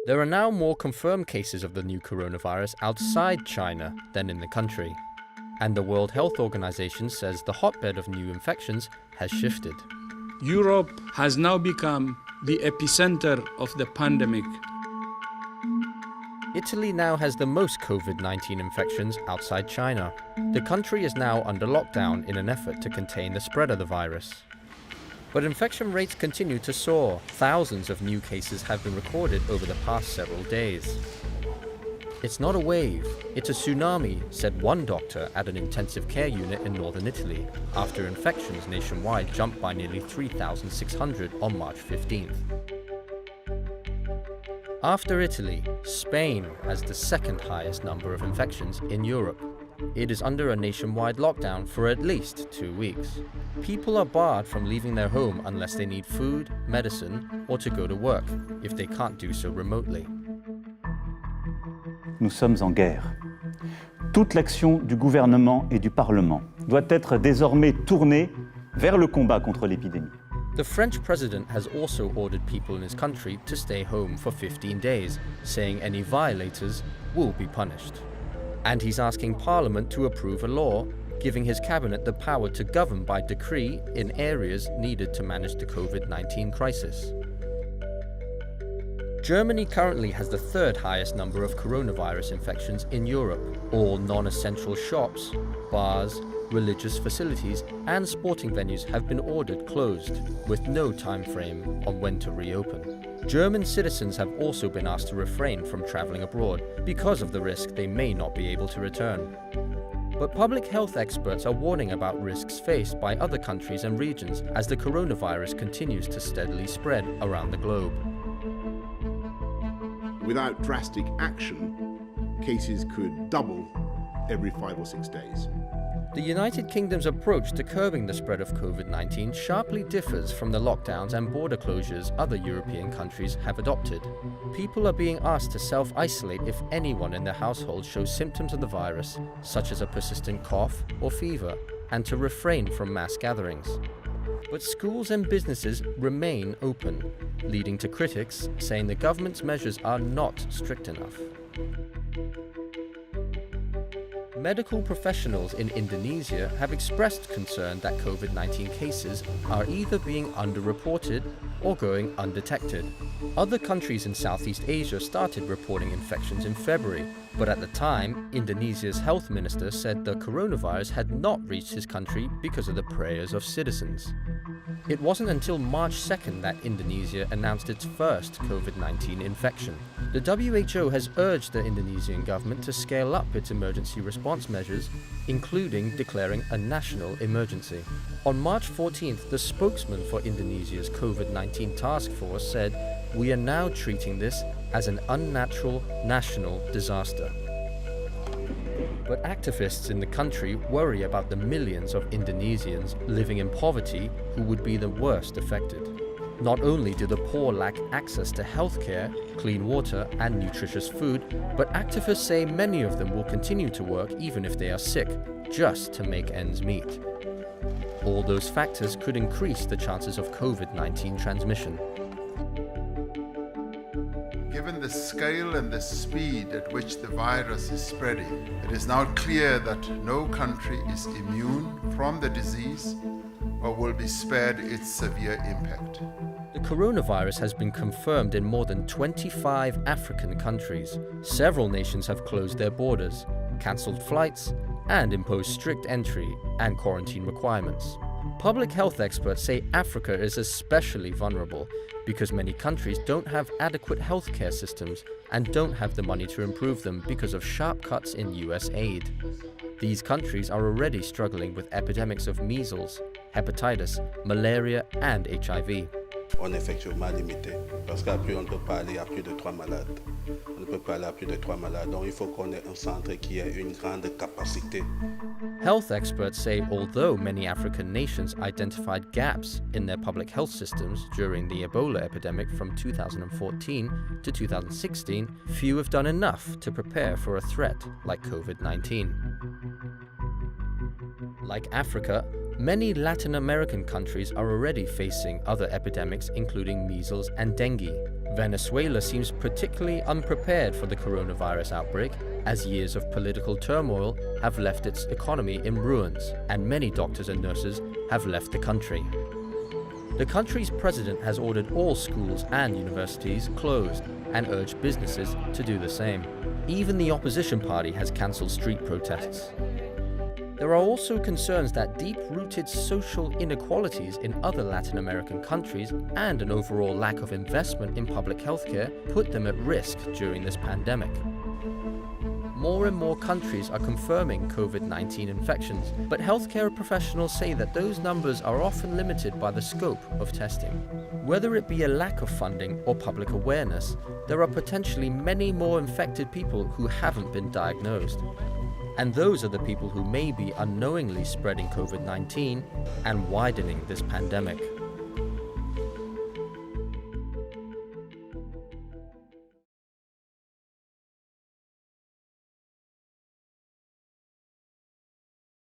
There are now more confirmed cases of the new coronavirus outside China than in the country. And the World Health Organization says the hotbed of new infections has shifted. Europe has now become the epicenter of the pandemic. Italy now has the most COVID-19 infections outside China. The country is now under lockdown in an effort to contain the spread of the virus. But infection rates continue to soar. Thousands of new cases have been recorded over the past several days. It's not a wave, it's a tsunami, said one doctor at an intensive care unit in northern Italy, after infections nationwide jumped by nearly 3,600 on March 15th. After Italy, Spain has the second highest number of infections in Europe. It is under a nationwide lockdown for at least 2 weeks. People are barred from leaving their home unless they need food, medicine, or to go to work, if they can't do so remotely. Nous sommes en guerre. Toute l'action du gouvernement et du Parlement doit être désormais tournée vers le combat contre l'épidémie. The French president has also ordered people in his country to stay home for 15 days, saying any violators will be punished. And he's asking Parliament to approve a law, giving his cabinet the power to govern by decree in areas needed to manage the COVID-19 crisis. Germany currently has the third highest number of coronavirus infections in Europe. All non-essential shops, bars, religious facilities and sporting venues have been ordered closed, with no time frame on when to reopen. German citizens have also been asked to refrain from traveling abroad because of the risk they may not be able to return. But public health experts are warning about risks faced by other countries and regions as the coronavirus continues to steadily spread around the globe. Without drastic action, cases could double every 5 or 6 days. The United Kingdom's approach to curbing the spread of COVID-19 sharply differs from the lockdowns and border closures other European countries have adopted. People are being asked to self-isolate if anyone in their household shows symptoms of the virus, such as a persistent cough or fever, and to refrain from mass gatherings. But schools and businesses remain open, leading to critics saying the government's measures are not strict enough. Medical professionals in Indonesia have expressed concern that COVID-19 cases are either being underreported or going undetected. Other countries in Southeast Asia started reporting infections in February, but at the time, Indonesia's health minister said the coronavirus had not reached his country because of the prayers of citizens. It wasn't until March 2nd that Indonesia announced its first COVID-19 infection. The WHO has urged the Indonesian government to scale up its emergency response measures, including declaring a national emergency. On March 14th, the spokesman for Indonesia's COVID-19 task force said, "We are now treating this as an unnatural national disaster." But activists in the country worry about the millions of Indonesians living in poverty who would be the worst affected. Not only do the poor lack access to healthcare, clean water, and nutritious food, but activists say many of them will continue to work even if they are sick, just to make ends meet. All those factors could increase the chances of COVID-19 transmission. Given the scale and the speed at which the virus is spreading, it is now clear that no country is immune from the disease or will be spared its severe impact. The coronavirus has been confirmed in more than 25 African countries. Several nations have closed their borders, cancelled flights, and imposed strict entry and quarantine requirements. Public health experts say Africa is especially vulnerable because many countries don't have adequate healthcare systems and don't have the money to improve them because of sharp cuts in US aid. These countries are already struggling with epidemics of measles, hepatitis, malaria, and HIV. On est effectivement limité parce qu'après on ne peut pas aller à plus de 3 malades. On ne peut pas aller à plus de 3 malades. Donc il faut qu'on ait un centre qui ait une grande capacité. Health experts say although many African nations identified gaps in their public health systems during the Ebola epidemic from 2014 to 2016, few have done enough to prepare for a threat like COVID-19. Like Africa, many Latin American countries are already facing other epidemics including measles and dengue. Venezuela seems particularly unprepared for the coronavirus outbreak, as years of political turmoil have left its economy in ruins, and many doctors and nurses have left the country. The country's president has ordered all schools and universities closed and urged businesses to do the same. Even the opposition party has cancelled street protests. There are also concerns that deep-rooted social inequalities in other Latin American countries and an overall lack of investment in public healthcare put them at risk during this pandemic. More and more countries are confirming COVID-19 infections, but healthcare professionals say that those numbers are often limited by the scope of testing. Whether it be a lack of funding or public awareness, there are potentially many more infected people who haven't been diagnosed. And those are the people who may be unknowingly spreading COVID-19 and widening this pandemic.